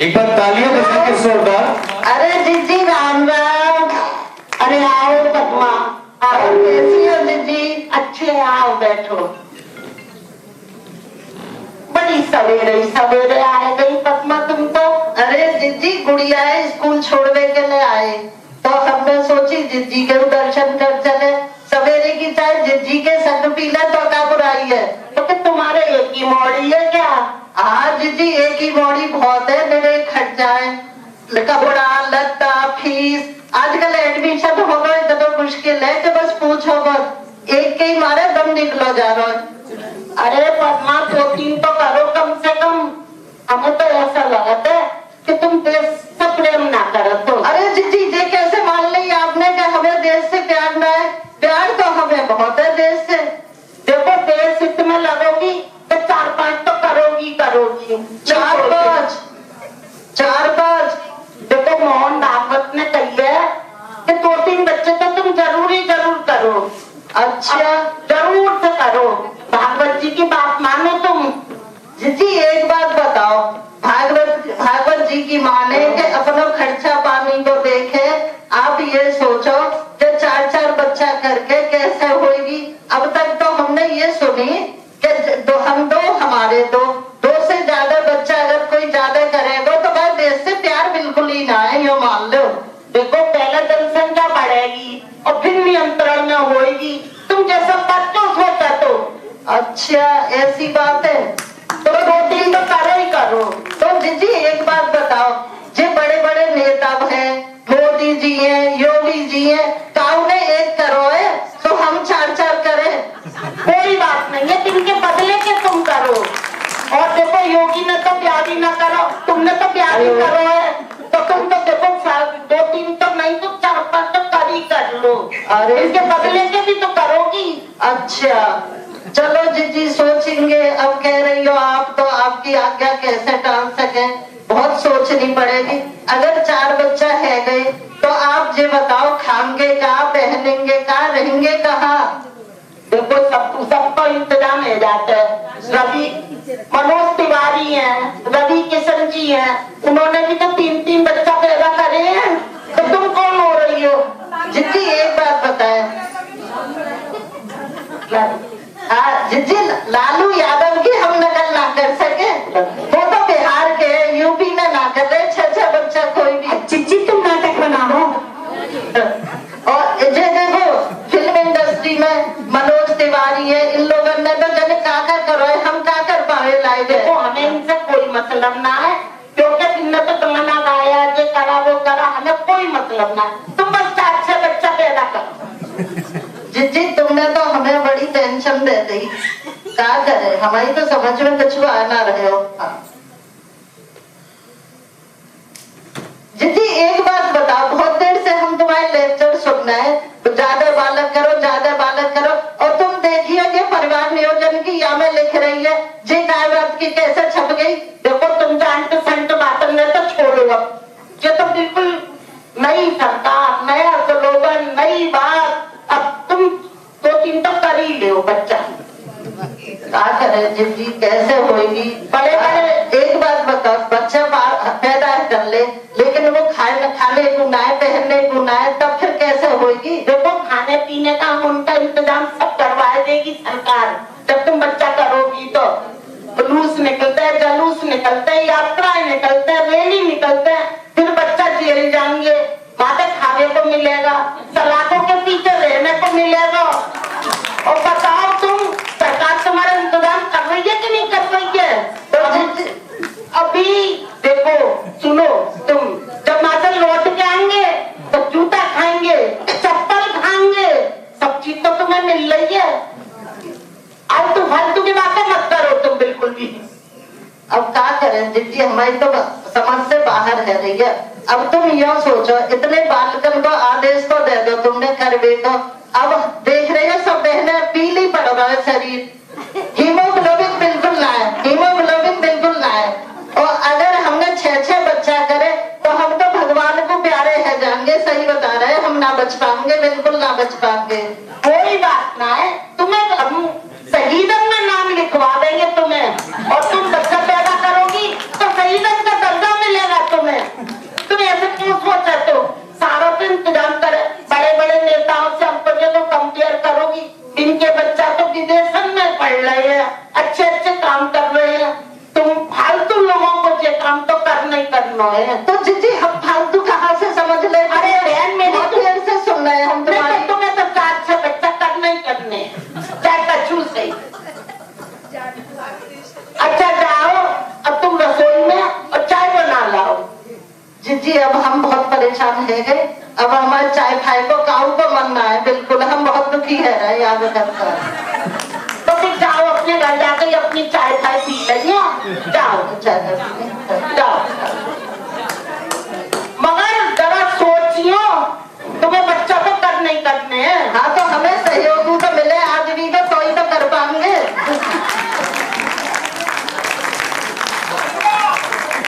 एक बार तालियां बजाएं के जोरदार। अरे जीजी राम राम। अरे आओ पद्मा, आओ। कैसी हो जीजी? अच्छे, आओ बैठो। बड़ी सवेरे सवेरे आए गई पद्मा तुम तो। अरे जीजी गुड़िया है, स्कूल छोड़ने के लिए आए तो हमने सोची जीजी के दर्शन कर चले। सवेरे की चाय जीजी के संग पी ले तो क्या बुराई है? तो कि तुम्हारे एक ही मौड़ी है क्या? हाँ जीजी एक ही मौड़ी बहुत है, मेरे खर्चा है, कपड़ा लत्ता फीस। आजकल एडमिशन होना इतना मुश्किल है कि बस पूछो मत, एक के ही मारे दम निकलो जा रहा है। अरे पद्मा 2-3 तो करो कम से कम। हमें तो ऐसा लगता है कि तुम देश से प्रेम ना करो तो। अरे जीजी ये कैसे मान ली आपने कि हमें देश से प्यार ना है? प्यार तो हमें बहुत है देश से। देखो देश हित में लगोगी तो 4-5 तो करोगी। 4-5 देखो मोहन भागवत ने कही है कि 2-3 बच्चे तो तुम जरूर करो। अच्छा जरूर से करो, भागवत जी की बात मानो तुम। जी एक बात बताओ, भागवत जी की माने कि अपना खर्चा पानी को देखे। आप ये सोचो कि 4-4 बच्चा करके कैसे होगी? अब तक तो हमने ये सुनी कि हम दो हमारे दो से ज्यादा बच्चा अगर कोई ज्यादा करेगा तो भाई देश से प्यार बिल्कुल ही ना है, ये मान लो। देखो पहले जनसंख्या बढ़ेगी और फिर नियंत्रण में होगी, तुम जैसा बच्चों सोचा तो। अच्छा ऐसी बात है, तो 2-3 तो करो ही करो। तो जीजी एक बात बताओ, जो बड़े बड़े नेता हैं, मोदी जी हैं, योगी जी हैं, काऊ ने एक करो है तो हम 4-4 करें? कोई बात नहीं है, इनके बदले के तुम करो। और देखो योगी ने तो प्यार ही ना करो, तुमने तो प्यार ही करो है, तो तुम तो देखो 2-3 तो नहीं तो 4-5 तो कर ही कर लो। अरे इसके बदले के भी तो करोगी। अच्छा चलो जीजी सोचेंगे। अब कह रही हो आप तो आपकी आज्ञा कैसे टाल सके, बहुत सोचनी पड़ेगी। अगर 4 बच्चा है गए तो आप ये बताओ खाएंगे कहाँ, पहनेंगे कहाँ, रहेंगे कहाँ? देखो सबको इंतजाम हो जाता है। रवि मनोज तिवारी हैं, रवि किशन जी हैं, उन्होंने भी तो 3-3 बच्चा पैदा करे हैं, तो तुम कौन हो रही हो? जितनी एक बात बताए जिजी लालू यादव की हम नकल ना कर सके, वो तो बिहार के यूपी में ना कर रहे 6-6 बच्चा कोई भी। जिजी तुम नाटक बनाओ। और ये देखो फिल्म इंडस्ट्री में मनोज तिवारी है, इन लोगों ने तो जने का करो है, हम का कर पाए लाए। देखो हमें इनसे कोई मतलब ना है, क्योंकि तुमने तो तमन्ना गाया, ये करा वो करा, हमें कोई मतलब ना है। तुम बस 4-6 बच्चा पैदा करो। जी तुमने तो हमें बड़ी टेंशन दे दी, क्या करे, हमारी तो समझ में कुछ आ ना रहे हो। जी एक बात बताओ, बहुत देर से हम तुम्हारे लेक्चर सुन रहे हैं, ज्यादा बालक करो, और तुम देखिए कि परिवार नियोजन की या में लिख रही है जी बात की कैसे छप गई। देखो तुम जानते संत बातन ने तो छोड़ो, अब ये तो बिल्कुल नई सरकार, नया स्लोगन, नई बात। अब तुम 2-3 तो कर ही ले बच्चा, क्या करे जी कैसे होगी? बड़े एक बात बताओ, बच्चा पैदा कर ले लेकिन वो खाने को ना है, पहनने को ना है, तब फिर कैसे होगी? देखो खाने पीने का उनका इंतजाम सब करवा देगी सरकार। जब तुम बच्चा करोगी तो जुलूस निकलते हैं, जलूस निकलते हैं, यात्राएं निकलते हैं, रैली निकलते हैं, फिर बच्चा जेल जाएंगे, माता खाने को मिलेगा, सलाखों के पीछे रहने को मिलेगा। और बताओ तुम सरकार तुम्हारा इंतजाम कर रही है कि नहीं कर रही है? तो अभी देखो सुनो, तुम जब माता लौट के आएंगे तो जूता खाएंगे, चप्पल खाएंगे, सब चीज तो तुम्हें मिल रही है। अब तुम फालतू की बातें मत करो तुम बिल्कुल भी। अब क्या करें जी, हमारी तो समझ से बाहर है रही है। अब तुम यह सोचो, इतने बालकन को आदेश तो दे दो तुमने कर भी तो, अब देख रहे हो सब बहने पीली पड़ रहा है शरीर, हीमोग्लोबिन बिल्कुल ना है। और अगर हमने 6-6 बच्चा करे तो हम तो भगवान को प्यारे है जाएंगे। सही बता रहे, हम ना बच पाएंगे, बिल्कुल ना बच पाएंगे। कोई बात ना है, तुम्हें हम शहीदन में नाम लिखवा देंगे तुम्हें, और तुम बच्चा पैदा करोगी तो शहीदन का दर्जा मिलेगा करना है। तो जीजी हम फालतू कहाँ से समझ ले? अरे बहन मेरी बहुत देर से सुन रहे हैं हम तुम्हारी। तुम्हें तो चार से बच्चा करना ही करने, चाहे कछू से। अच्छा जाओ अब तुम रसोई में और चाय बना लाओ। जीजी अब हम बहुत परेशान हो गए, अब हमारे चाय खाए को काऊ को मन ना है, बिल्कुल हम बहुत दुखी है यहाँ पे तो फिर जाओ अपने घर जाकर अपनी चाय खाए पी लेंगे। जाओ। अच्छा